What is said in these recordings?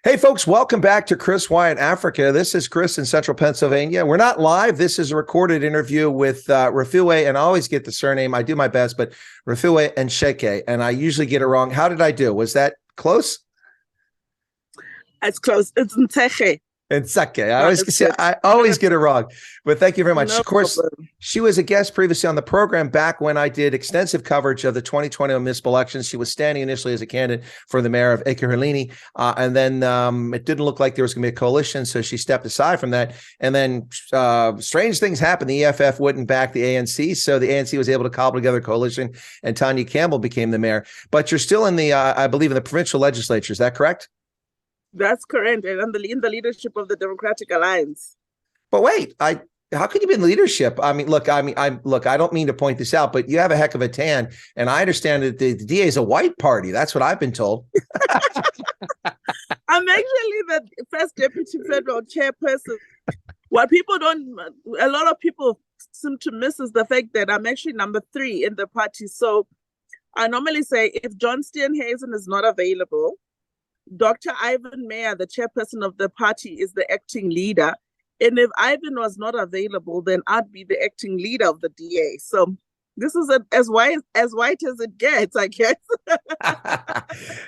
Hey, folks, welcome back to Chris Wyatt Africa. This is Chris in Central Pennsylvania. We're not live. This is a recorded interview with Refiloe, and I always get the surname. I do my best, but Refiloe and Nt'sekhe, and I usually get it wrong. How did I do? Was that close? It's close. It's Nt'sekhe. Nt'sekhe. I always get it wrong, but thank you very much. No of course, problem. She was a guest previously on the program back when I did extensive coverage of the 2020 municipal elections. She was standing initially as a candidate for the mayor of Nicklin, and then it didn't look like there was going to be a coalition, so she stepped aside from that. And then strange things happened. The EFF wouldn't back the ANC, so the ANC was able to cobble together a coalition, and Tanya Campbell became the mayor. But you're still in the, I believe, in the provincial legislature. Is that correct? That's correct. And in the leadership of the Democratic Alliance. But wait, how could you be in leadership? I don't mean to point this out, but you have a heck of a tan, and I understand that the DA is a white party. That's what I've been told. I'm actually the first deputy federal chairperson. What a lot of people seem to miss is the fact that I'm actually number 3 in the party. So I normally say if John Steenhuisen is not available, Dr. Ivan Meyer, the chairperson of the party, is the acting leader. And if Ivan was not available, then I'd be the acting leader of the DA. So this is as white as it gets, I guess.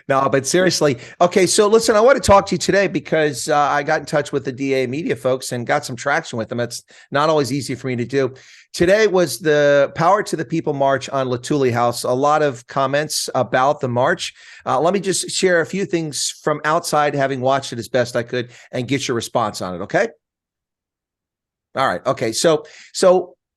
No, but seriously. Okay, so listen, I want to talk to you today because I got in touch with the DA media folks and got some traction with them. It's not always easy for me to do. Today was the Power to the People March on Luthuli House. A lot of comments about the march. Let me just share a few things from outside, having watched it as best I could, and get your response on it, okay? All right, okay. So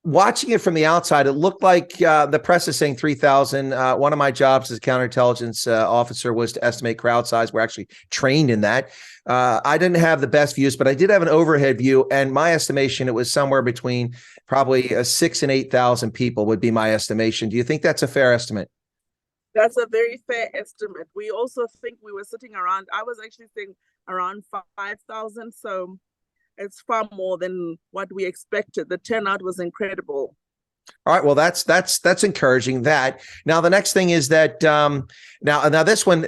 watching it from the outside, it looked like the press is saying 3,000. One of my jobs as a counterintelligence officer was to estimate crowd size. We're actually trained in that. I didn't have the best views, but I did have an overhead view, and my estimation, it was somewhere between probably 6,000 and 8,000 people would be my estimation. Do you think that's a fair estimate? That's a very fair estimate. We also think we were sitting around, I was actually saying around 5,000. So it's far more than what we expected. The turnout was incredible. All right. Well, that's encouraging. That now the next thing is that now this one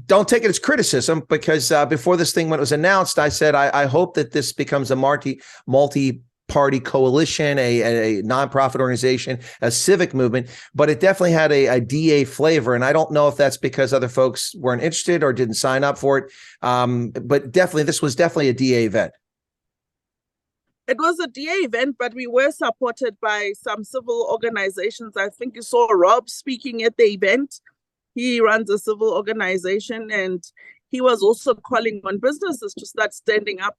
don't take it as criticism, because before this thing when it was announced, I said I hope that this becomes a multi-party coalition, a nonprofit organization, a civic movement, but it definitely had a DA flavor. And I don't know if that's because other folks weren't interested or didn't sign up for it. But definitely, this was definitely a DA event. It was a DA event, but we were supported by some civil organizations. I think you saw Rob speaking at the event. He runs a civil organization, and he was also calling on businesses to start standing up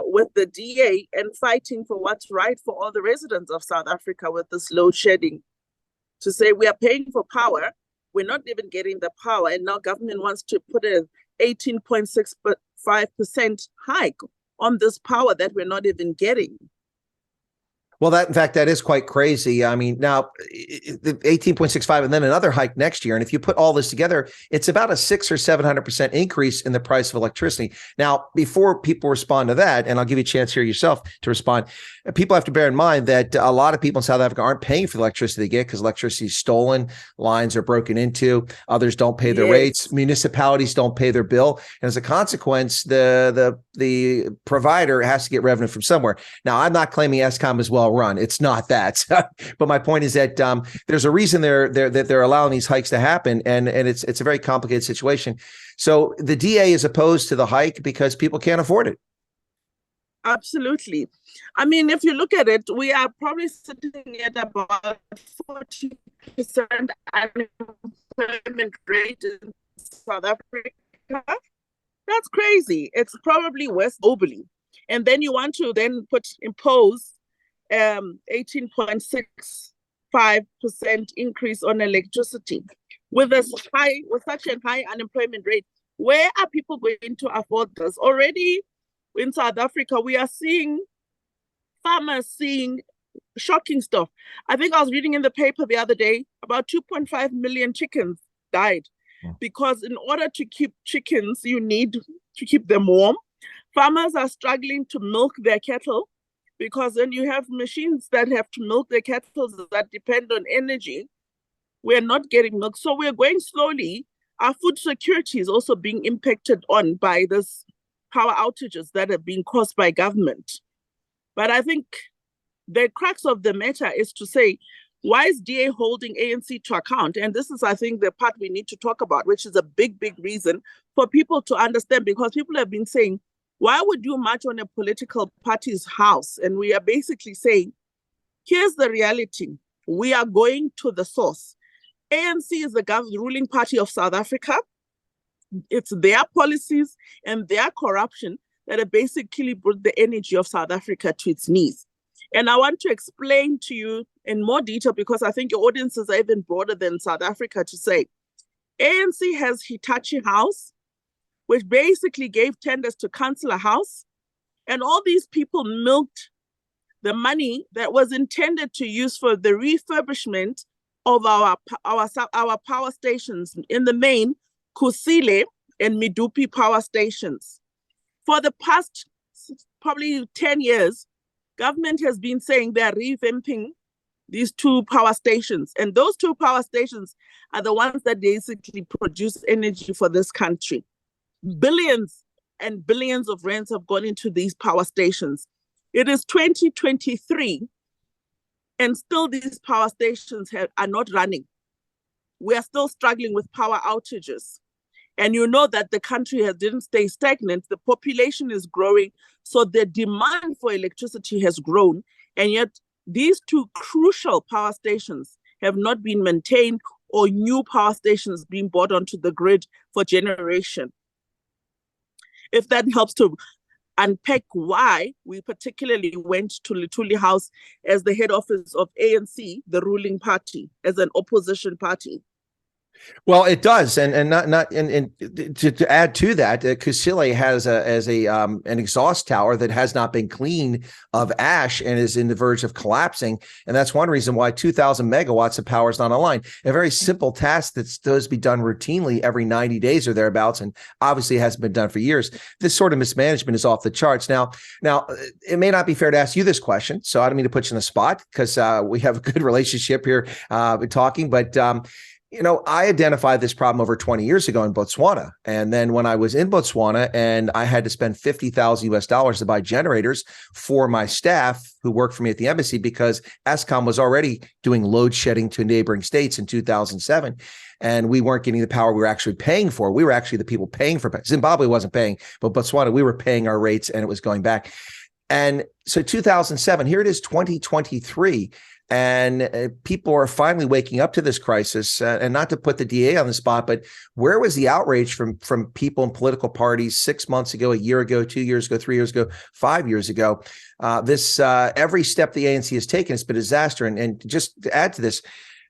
with the DA and fighting for what's right for all the residents of South Africa with this load shedding. To say we are paying for power, we're not even getting the power, and now government wants to put an 18.65% hike on this power that we're not even getting. Well, in fact, that is quite crazy. I mean, now the 18.65 and then another hike next year. And if you put all this together, it's about a 600 or 700% increase in the price of electricity. Now, before people respond to that, and I'll give you a chance here yourself to respond, people have to bear in mind that a lot of people in South Africa aren't paying for the electricity they get because electricity is stolen, lines are broken into, others don't pay their rates, municipalities don't pay their bill. And as a consequence, the provider has to get revenue from somewhere. Now, I'm not claiming Eskom is well run. It's not that. But my point is that there's a reason they're allowing these hikes to happen, and it's a very complicated situation. So the DA is opposed to the hike because people can't afford it. Absolutely. I mean, if you look at it, we are probably sitting at about 40% unemployment rate in South Africa. That's crazy. It's probably worse globally. And then you want to then impose 18.65% increase on electricity with such a high unemployment rate. Where are people going to afford this? Already in South Africa, we are seeing farmers seeing shocking stuff. I think I was reading in the paper the other day about 2.5 million chickens died because in order to keep chickens, you need to keep them warm. Farmers are struggling to milk their cattle because then you have machines that have to milk their cattle that depend on energy. We're not getting milk. So we're going slowly. our food security is also being impacted on by this power outages that have been caused by government. But I think the crux of the matter is to say, why is DA holding ANC to account? And this is, I think, the part we need to talk about, which is a big, big reason for people to understand, because people have been saying, why would you march on a political party's house? And we are basically saying, here's the reality. We are going to the source. ANC is the ruling party of South Africa. It's their policies and their corruption that have basically brought the energy of South Africa to its knees. And I want to explain to you in more detail, because I think your audiences are even broader than South Africa, to say ANC has Hitachi House, which basically gave tenders to Councillor House. And all these people milked the money that was intended to use for the refurbishment of our power stations, in the main, Kusile and Medupi power stations. For the past probably 10 years, government has been saying they're revamping these two power stations. And those two power stations are the ones that basically produce energy for this country. Billions and billions of rands have gone into these power stations. It is 2023, and still these power stations are not running. We are still struggling with power outages. And you know that the country didn't stay stagnant. The population is growing, so the demand for electricity has grown. And yet these two crucial power stations have not been maintained, or new power stations being brought onto the grid for generation. If that helps to unpack why we particularly went to Luthuli House as the head office of ANC, the ruling party, as an opposition party. Well, it does, and to add to that, Kusile has an exhaust tower that has not been cleaned of ash and is in the verge of collapsing, and that's one reason why 2,000 megawatts of power is not online. A very simple task that's supposed to be done routinely every 90 days or thereabouts, and obviously it hasn't been done for years. This sort of mismanagement is off the charts. Now, it may not be fair to ask you this question, so I don't mean to put you in the spot, because we have a good relationship here talking, but I identified this problem over 20 years ago in Botswana. And then when I was in Botswana and I had to spend $50,000 to buy generators for my staff who worked for me at the embassy, because Eskom was already doing load shedding to neighboring states in 2007. And we weren't getting the power we were actually paying for. We were actually the people paying for it. Zimbabwe wasn't paying, but Botswana, we were paying our rates and it was going back. And so 2007, here it is 2023. And people are finally waking up to this crisis, and not to put the DA on the spot, but where was the outrage from people in political parties 6 months ago, a year ago, 2 years ago, 3 years ago, 5 years ago? Every step the ANC has taken has been a disaster. And just to add to this,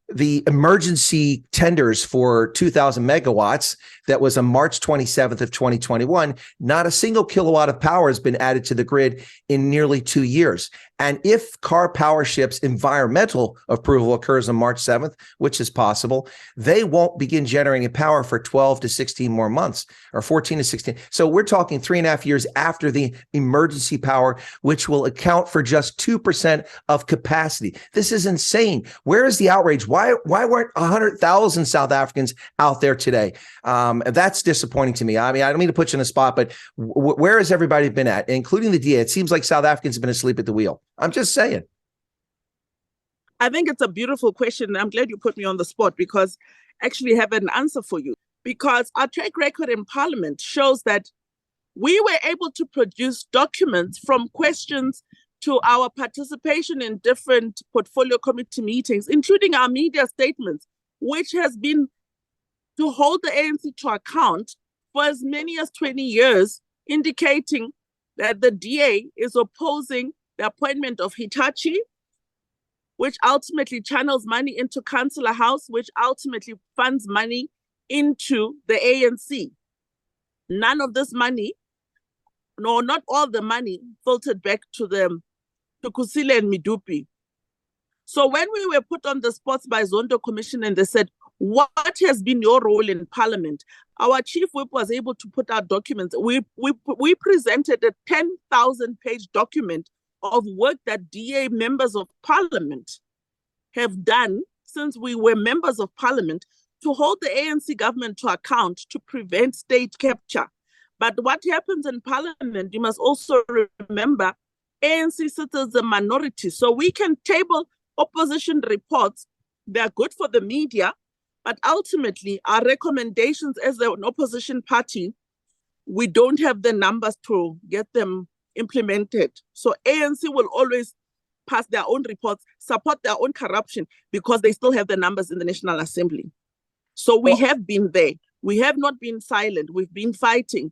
the emergency tenders for 2,000 megawatts that was on March 27th of 2021, not a single kilowatt of power has been added to the grid in nearly 2 years. And if Car Power Ship's environmental approval occurs on March 7th, which is possible, they won't begin generating power for 12 to 16 more months, or 14 to 16. So we're talking 3.5 years after the emergency power, which will account for just 2% of capacity. This is insane. Where is the outrage? Why weren't 100,000 South Africans out there today? That's disappointing to me. I mean, I don't mean to put you in a spot, but where has everybody been at, including the DA? It seems like South Africans have been asleep at the wheel. I'm just saying. I think it's a beautiful question. I'm glad you put me on the spot, because I actually have an answer for you. Because our track record in Parliament shows that we were able to produce documents from questions to our participation in different portfolio committee meetings, including our media statements, which has been to hold the ANC to account for as many as 20 years, indicating that the DA is opposing the appointment of Hitachi, which ultimately channels money into Councillor House, which ultimately funds money into the ANC. None of this money, no, not all the money, filtered back to Kusile and Medupi. So when we were put on the spot by Zondo Commission and they said, what has been your role in Parliament? Our chief whip was able to put out documents. We presented a 10,000-page document of work that DA members of Parliament have done since we were members of Parliament to hold the ANC government to account to prevent state capture. But what happens in parliament, you must also remember, ANC sits as a minority. So we can table opposition reports. They're good for the media, but ultimately our recommendations as an opposition party, we don't have the numbers to get them implemented. So ANC will always pass their own reports, support their own corruption, because they still have the numbers in the National Assembly. So we have been there. We have not been silent. We've been fighting.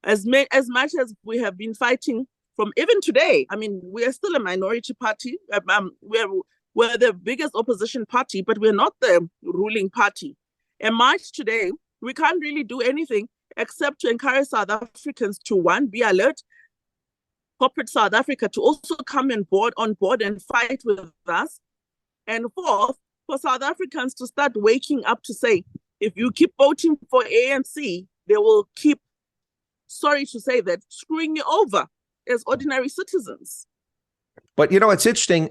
As much as we have been fighting from even today, I mean, we are still a minority party. We're the biggest opposition party, but we're not the ruling party. And March today, we can't really do anything except to encourage South Africans to, one, be alert, corporate South Africa to also come on board and fight with us. And fourth, for South Africans to start waking up to say, if you keep voting for ANC, they will keep, sorry to say that, screwing you over as ordinary citizens. But you know, it's interesting.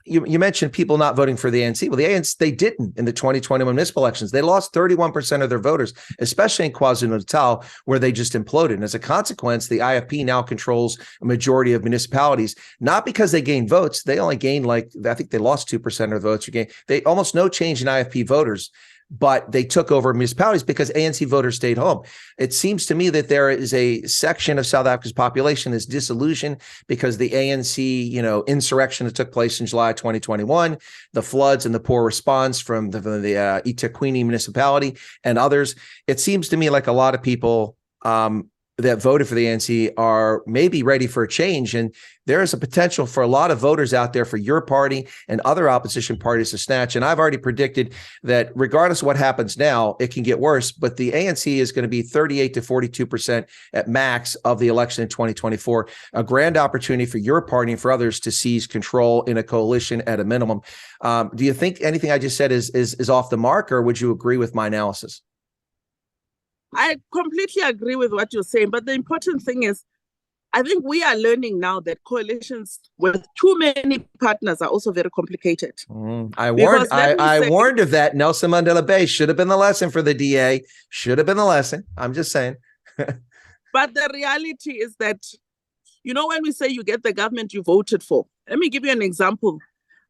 You mentioned people not voting for the ANC. Well, the ANC, they didn't in the 2021 municipal elections. They lost 31% of their voters, especially in KwaZulu-Natal, where they just imploded. And as a consequence, the IFP now controls a majority of municipalities, not because they gained votes. They only gained, like, I think they lost 2% of the votes. They almost no change in IFP voters, but they took over municipalities because ANC voters stayed home. It seems to me that there is a section of South Africa's population that's disillusioned because the ANC, insurrection that took place in July 2021, the floods and the poor response from the eThekwini municipality and others. It seems to me like a lot of people that voted for the ANC are maybe ready for a change. And there is a potential for a lot of voters out there for your party and other opposition parties to snatch. And I've already predicted that regardless of what happens now, it can get worse, but the ANC is going to be 38 to 42% at max of the election in 2024, a grand opportunity for your party and for others to seize control in a coalition at a minimum. Do you think anything I just said is off the mark, or would you agree with my analysis? I completely agree with what you're saying, but the important thing is, I think we are learning now that coalitions with too many partners are also very complicated. I warned of that. Nelson Mandela Bay should have been the lesson for the DA. Should have been the lesson. I'm just saying. But the reality is that, when we say you get the government you voted for, let me give you an example.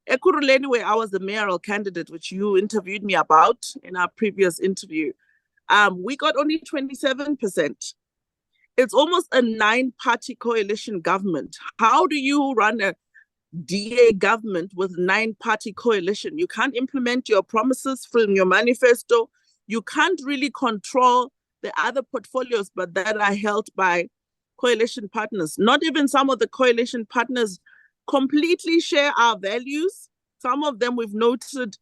Ekurhuleni, where I was the mayoral candidate, which you interviewed me about in our previous interview, we got only 27%. It's almost a 9-party coalition government. How do you run a DA government with 9-party coalition? You can't implement your promises from your manifesto. You can't really control the other portfolios, but that are held by coalition partners. Not even some of the coalition partners completely share our values. Some of them we've noted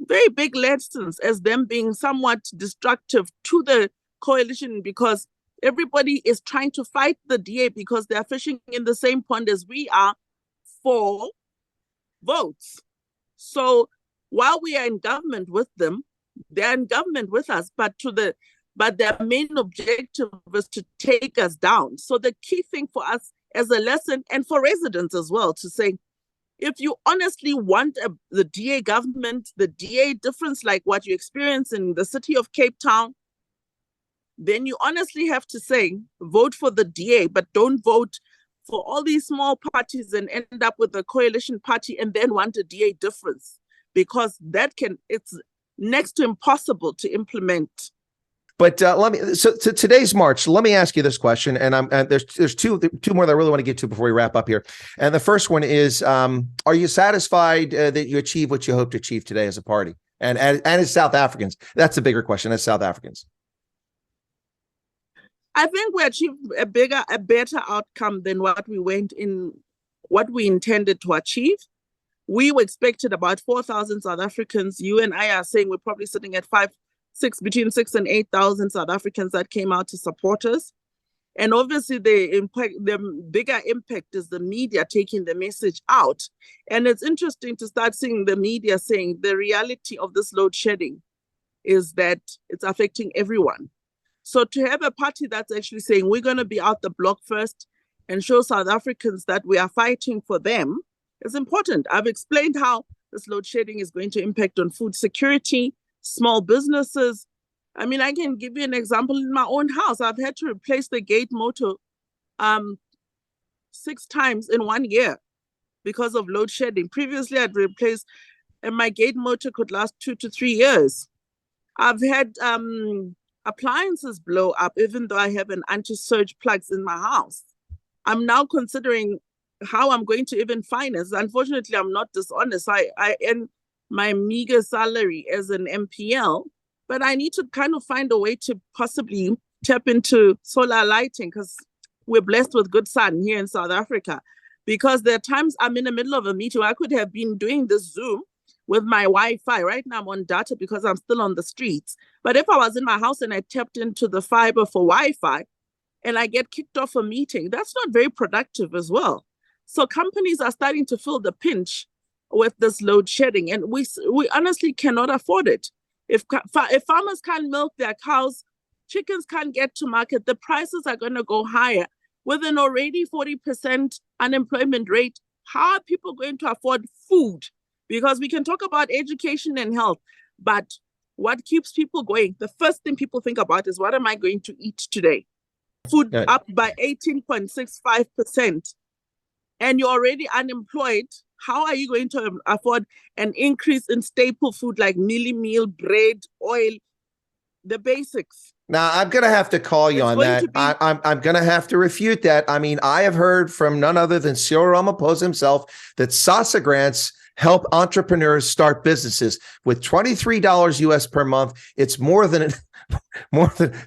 very big lessons as them being somewhat destructive to the coalition, because everybody is trying to fight the DA because they're fishing in the same pond as we are for votes. So while we are in government with them, they're in government with us, but their main objective is to take us down. So the key thing for us as a lesson, and for residents as well, to say, if you honestly want the DA government, the DA difference like what you experience in the city of Cape Town, then you honestly have to say, vote for the DA, but don't vote for all these small parties and end up with a coalition party and then want a DA difference, because it's next to impossible to implement. But so today's March, let me ask you this question, and there's two more that I really want to get to before we wrap up here. And the first one is, are you satisfied that you achieved what you hope to achieve today as a party and as South Africans? That's a bigger question, as South Africans. I think we achieved a better outcome than what we intended to achieve. We were expected about 4,000 South Africans. You and I are saying we're probably sitting at between 6,000 and 8,000 South Africans that came out to support us. And obviously the bigger impact is the media taking the message out. And it's interesting to start seeing the media saying the reality of this load shedding is that it's affecting everyone. So to have a party that's actually saying we're going to be out the block first and show South Africans that we are fighting for them is important. I've explained how this load shedding is going to impact on food security, small businesses. I mean, I can give you an example in my own house. I've had to replace the gate motor 6 times in 1 year because of load shedding. Previously, I'd replaced, and my gate motor could last 2 to 3 years. I've had appliances blow up, even though I have an anti-surge plugs in my house. I'm now considering how I'm going to even finance. Unfortunately, I'm not dishonest. I earn my meager salary as an MPL, but I need to kind of find a way to possibly tap into solar lighting, because we're blessed with good sun here in South Africa. Because there are times I'm in the middle of a meeting. I could have been doing this Zoom with my Wi-Fi. Right now I'm on data because I'm still on the streets. But if I was in my house and I tapped into the fiber for Wi-Fi and I get kicked off a meeting, that's not very productive as well. So companies are starting to feel the pinch with this load shedding, and we honestly cannot afford it. If farmers can't milk their cows, chickens can't get to market, the prices are going to go higher. With an already 40% unemployment rate, how are people going to afford food? Because we can talk about education and health, but what keeps people going? The first thing people think about is, what am I going to eat today? Food up by 18.65%. And you're already unemployed. How are you going to afford an increase in staple food like mealie meal, bread, oil, the basics? Now, I'm going to have to call you on that. I'm going to have to refute that. I mean, I have heard from none other than Cyril Ramaphosa himself that SASSA grants help entrepreneurs start businesses with $23 US per month. It's more than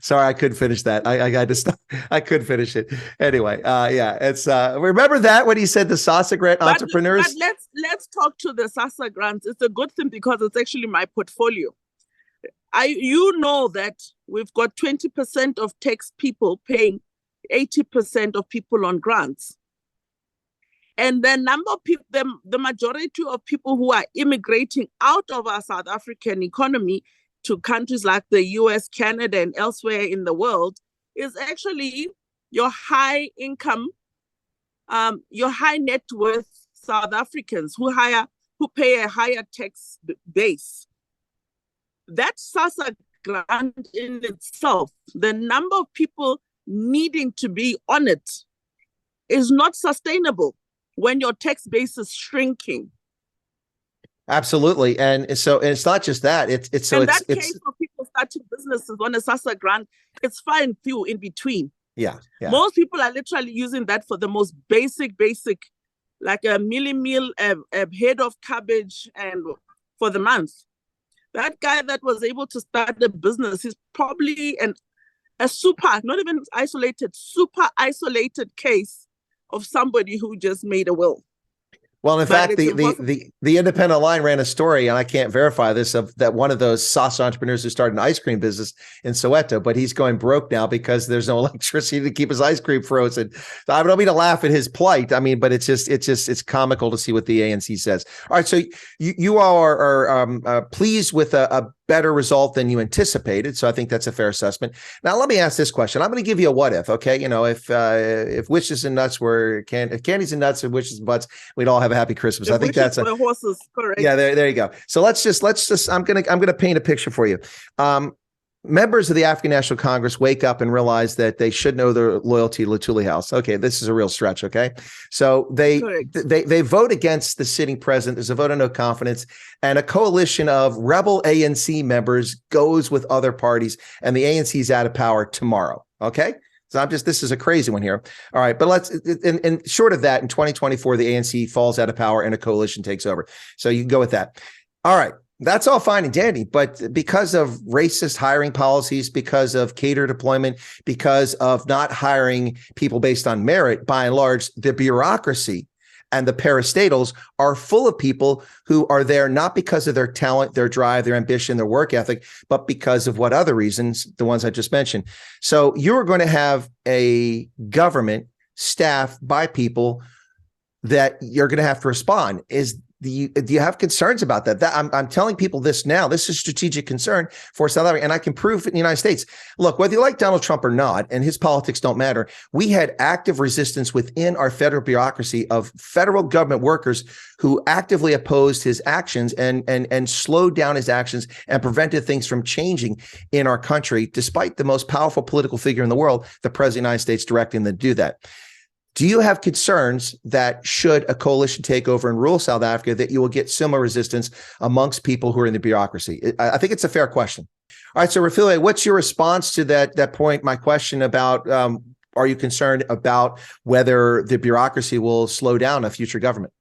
sorry, I couldn't finish that. I got to stop. I couldn't finish it. Anyway, yeah, it's remember that when he said the SASSA grant entrepreneurs. But let's talk to the SASSA grants. It's a good thing because it's actually my portfolio. You know that we've got 20% of tax people paying 80% of people on grants. And the number of people, the majority of people who are immigrating out of our South African economy to countries like the US, Canada, and elsewhere in the world is actually your high income, your high net worth South Africans who pay a higher tax base. That SASSA grant in itself, the number of people needing to be on it is not sustainable when your tax base is shrinking. Absolutely. And so it's not just that. It's case for people starting businesses on a SASSA grant, it's far and few in between. Yeah. Most people are literally using that for the most basic, like a mealie meal, a head of cabbage, and for the month. That guy that was able to start a business is probably a super isolated case of somebody who just made a will. Well, in fact, the Independent Line ran a story, and I can't verify this, of that one of those SASSA entrepreneurs who started an ice cream business in Soweto, but he's going broke now because there's no electricity to keep his ice cream frozen. So I don't mean to laugh at his plight. I mean, but it's comical to see what the ANC says. All right, so you all are pleased with a better result than you anticipated. So I think that's a fair assessment. Now, let me ask this question. I'm going to give you a what if, okay? You know, if wishes and nuts if candies and nuts and wishes and butts, we'd all have a happy Christmas. I think that's horses, correct. Yeah, there you go. So let's just I'm going to paint a picture for you. Members of the African National Congress wake up and realize that they should know their loyalty to Luthuli House. Okay, this is a real stretch, okay? So they vote against the sitting president. There's a vote of no confidence, and a coalition of rebel ANC members goes with other parties, and the ANC is out of power tomorrow, okay? So this is a crazy one here. All right, but and short of that, in 2024, the ANC falls out of power and a coalition takes over. So you can go with that. All right. That's all fine and dandy, but because of racist hiring policies, because of cater deployment, because of not hiring people based on merit, by and large, the bureaucracy and the parastatals are full of people who are there not because of their talent, their drive, their ambition, their work ethic, but because of what other reasons, the ones I just mentioned. So you're going to have a government staffed by people that you're going to have to respond. do you have concerns about that? I'm telling people this now. This is a strategic concern for South Africa, and I can prove it in the United States. Look, whether you like Donald Trump or not, and his politics don't matter, we had active resistance within our federal bureaucracy of federal government workers who actively opposed his actions and slowed down his actions and prevented things from changing in our country, despite the most powerful political figure in the world, the President of the United States, directing them to do that. Do you have concerns that should a coalition take over and rule South Africa, that you will get similar resistance amongst people who are in the bureaucracy? I think it's a fair question. All right, so Refiloe, what's your response to that point? My question about are you concerned about whether the bureaucracy will slow down a future government?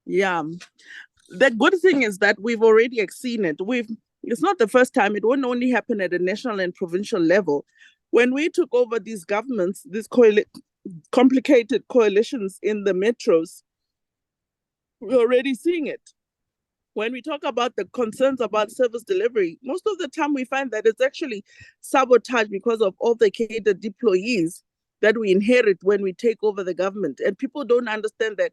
Yeah, the good thing is that we've already seen it. It's not the first time. It won't only happen at a national and provincial level. When we took over these governments, these complicated coalitions in the metros, we're already seeing it. When we talk about the concerns about service delivery, most of the time we find that it's actually sabotage because of all the catered employees that we inherit when we take over the government. And people don't understand that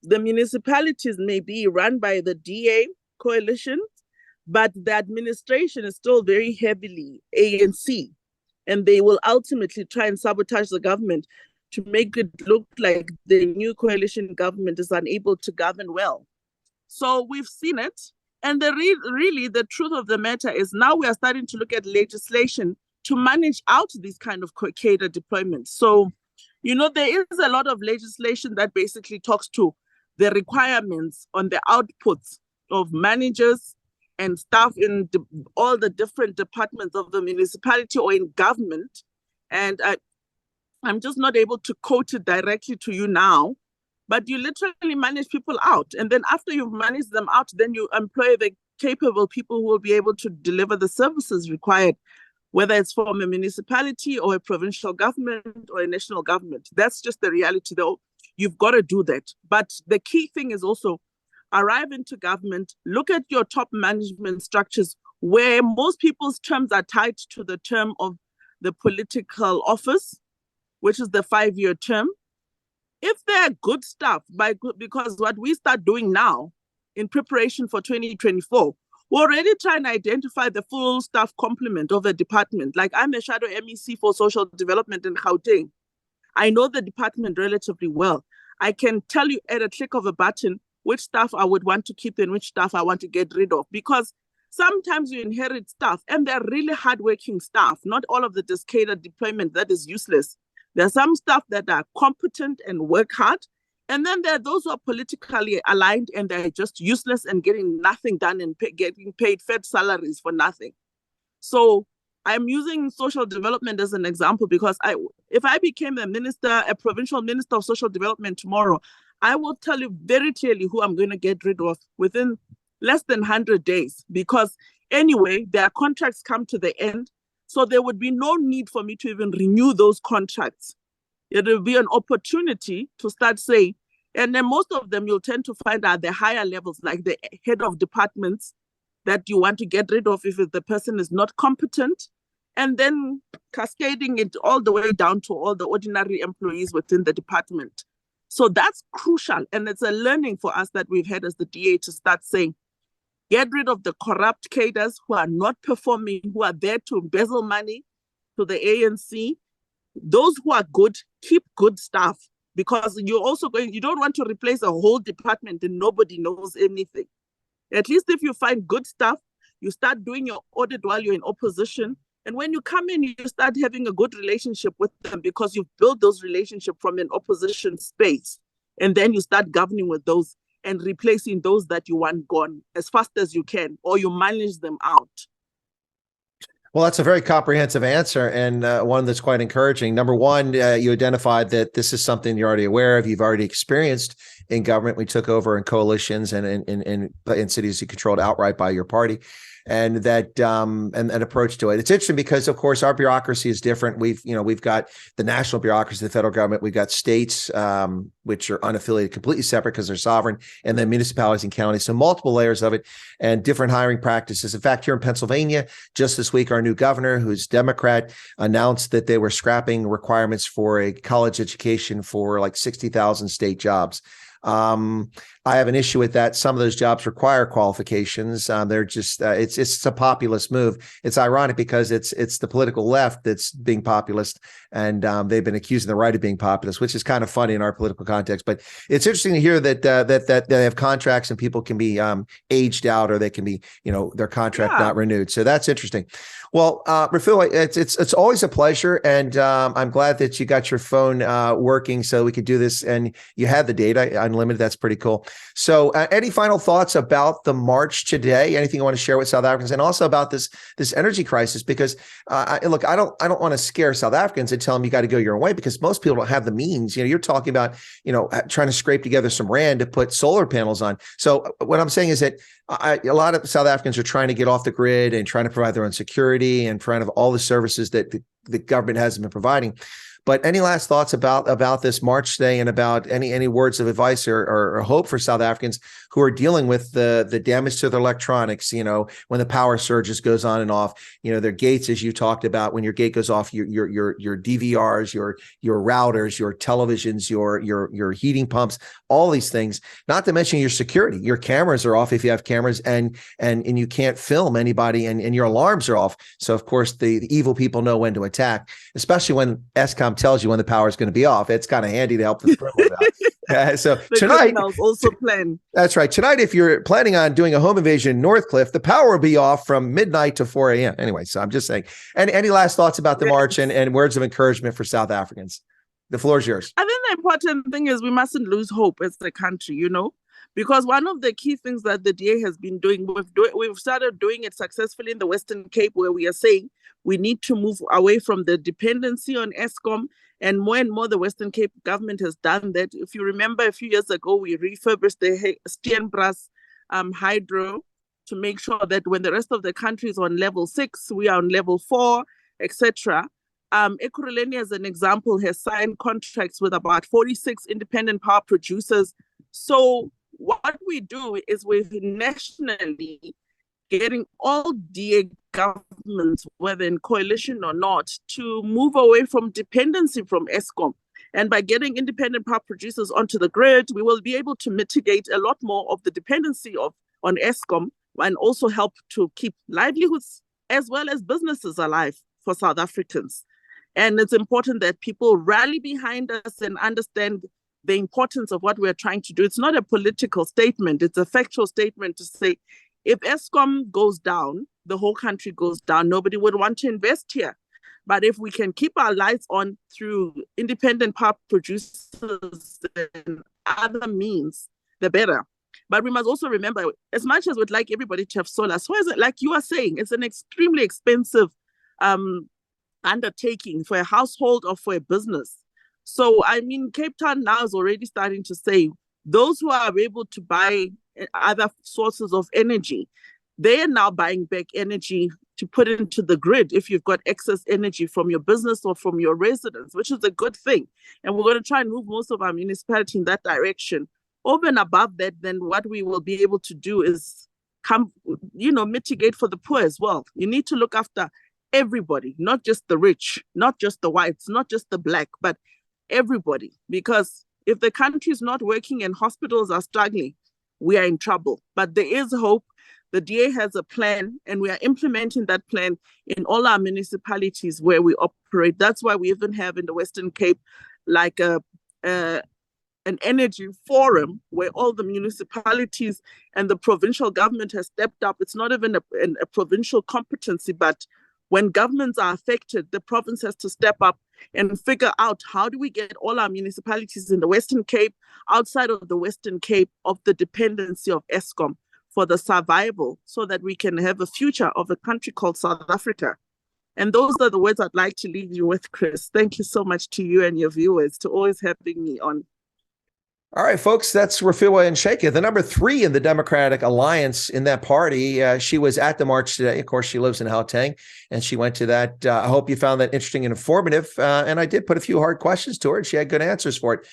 the municipalities may be run by the DA coalition, but the administration is still very heavily ANC. And they will ultimately try and sabotage the government to make it look like the new coalition government is unable to govern well. So we've seen it. And really, the truth of the matter is now we are starting to look at legislation to manage out these kind of cadre deployments. So, there is a lot of legislation that basically talks to the requirements on the outputs of managers and staff in all the different departments of the municipality or in government. And I'm just not able to quote it directly to you now, but you literally manage people out. And then after you've managed them out, then you employ the capable people who will be able to deliver the services required, whether it's from a municipality or a provincial government or a national government. That's just the reality, though. You've got to do that. But the key thing is also arrive into government, look at your top management structures where most people's terms are tied to the term of the political office, which is the 5-year term. If they're good stuff, because what we start doing now in preparation for 2024, we're already trying to identify the full staff complement of a department. Like I'm a shadow MEC for social development in Gauteng. I know the department relatively well. I can tell you at a click of a button which staff I would want to keep and which staff I want to get rid of. Because sometimes you inherit staff and they're really hardworking staff. Not all of the discaded deployment that is useless. There are some staff that are competent and work hard. And then there are those who are politically aligned and they're just useless and getting nothing done and getting paid fed salaries for nothing. So I'm using social development as an example because if I became a provincial minister of social development tomorrow, I will tell you very clearly who I'm going to get rid of within less than 100 days. Because anyway, their contracts come to the end. So there would be no need for me to even renew those contracts. It will be an opportunity to start saying, and then most of them you'll tend to find at the higher levels, like the head of departments that you want to get rid of if the person is not competent, and then cascading it all the way down to all the ordinary employees within the department. So that's crucial. And it's a learning for us that we've had as the DA to start saying, get rid of the corrupt cadres who are not performing, who are there to embezzle money to the ANC. Those who are good, keep good staff, because you don't want to replace a whole department and nobody knows anything. At least if you find good staff, you start doing your audit while you're in opposition. And when you come in, you start having a good relationship with them because you've built those relationships from an opposition space. And then you start governing with those and replacing those that you want gone as fast as you can, or you manage them out. Well, that's a very comprehensive answer, and one that's quite encouraging. Number one, you identified that this is something you're already aware of, you've already experienced in government. We took over in coalitions and in cities you controlled outright by your party. And that and an approach to it. It's interesting because, of course, our bureaucracy is different. We've got the national bureaucracy, the federal government. We've got states, which are unaffiliated, completely separate because they're sovereign, and then municipalities and counties. So multiple layers of it and different hiring practices. In fact, here in Pennsylvania, just this week, our new governor, who's Democrat, announced that they were scrapping requirements for a college education for like 60,000 state jobs. I have an issue with that. Some of those jobs require qualifications. They're just it's a populist move. It's ironic because it's the political left that's being populist, and they've been accusing the right of being populist, which is kind of funny in our political context. But it's interesting to hear that that they have contracts and people can be aged out, or they can be, their contract not renewed. So that's interesting. Well, Refiloe, it's always a pleasure, and I'm glad that you got your phone working so we could do this, and you had the data unlimited. That's pretty cool. So, any final thoughts about the march today? Anything you want to share with South Africans, and also about this energy crisis? Because look, I don't want to scare South Africans and tell them you got to go your own way, because most people don't have the means. You're talking about trying to scrape together some rand to put solar panels on. So what I'm saying is that a lot of South Africans are trying to get off the grid and trying to provide their own security and trying to have all the services that the government hasn't been providing. But any last thoughts about this march today, and about any words of advice or hope for South Africans who are dealing with the damage to their electronics, when the power surges goes on and off, their gates, as you talked about, when your gate goes off, your DVRs, your routers, your televisions, your heating pumps, all these things, not to mention your security. Your cameras are off if you have cameras, and you can't film anybody, and your alarms are off. So of course the evil people know when to attack, especially when Eskom tells you when the power is going to be off. It's kind of handy to help the criminals out. So the tonight, also plan. That's right. Tonight, if you're planning on doing a home invasion in Northcliffe, the power will be off from midnight to 4 a.m. Anyway, so I'm just saying. Any last thoughts about the march and words of encouragement for South Africans? The floor is yours. I think the important thing is we mustn't lose hope as a country, because one of the key things that the DA has been doing, we've started doing it successfully in the Western Cape, where we are saying we need to move away from the dependency on Eskom, and more the Western Cape government has done that. If you remember, a few years ago, we refurbished the Steenbras hydro to make sure that when the rest of the country is on level 6, we are on level 4, etc. Ekurhuleni, as an example, has signed contracts with about 46 independent power producers. So what we do is we're nationally getting all DA governments, whether in coalition or not, to move away from dependency from Eskom. And by getting independent power producers onto the grid, we will be able to mitigate a lot more of the dependency on Eskom, and also help to keep livelihoods as well as businesses alive for South Africans. And it's important that people rally behind us and understand the importance of what we're trying to do. It's not a political statement, it's a factual statement to say, if Eskom goes down, the whole country goes down. Nobody would want to invest here. But if we can keep our lights on through independent power producers and other means, the better. But we must also remember, as much as we'd like everybody to have solar, so is it, like you are saying, it's an extremely expensive undertaking for a household or for a business. So, Cape Town now is already starting to say, those who are able to buy other sources of energy, they are now buying back energy to put into the grid if you've got excess energy from your business or from your residents, which is a good thing. And we're going to try and move most of our municipality in that direction. Over and above that, then what we will be able to do is mitigate for the poor as well. You need to look after everybody, not just the rich, not just the whites, not just the black, but everybody. Because if the country is not working and hospitals are struggling, we are in trouble. But there is hope. The DA has a plan, and we are implementing that plan in all our municipalities where we operate. That's why we even have in the Western Cape like an energy forum where all the municipalities and the provincial government has stepped up. It's not even a provincial competency, but when governments are affected, the province has to step up and figure out how do we get all our municipalities in the Western Cape, outside of the Western Cape, of the dependency of Eskom for the survival, so that we can have a future of a country called South Africa. And those are the words I'd like to leave you with, Chris. Thank you so much to you and your viewers to always having me on. All right, folks, that's Refiloe Nt'sekhe, the number 3 in the Democratic Alliance in that party. She was at the march today. Of course, she lives in Gauteng, and she went to that. I hope you found that interesting and informative. And I did put a few hard questions to her, and she had good answers for it.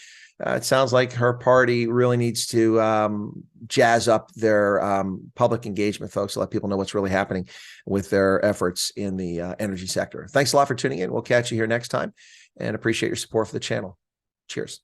It sounds like her party really needs to jazz up their public engagement, folks, to let people know what's really happening with their efforts in the energy sector. Thanks a lot for tuning in. We'll catch you here next time, and appreciate your support for the channel. Cheers.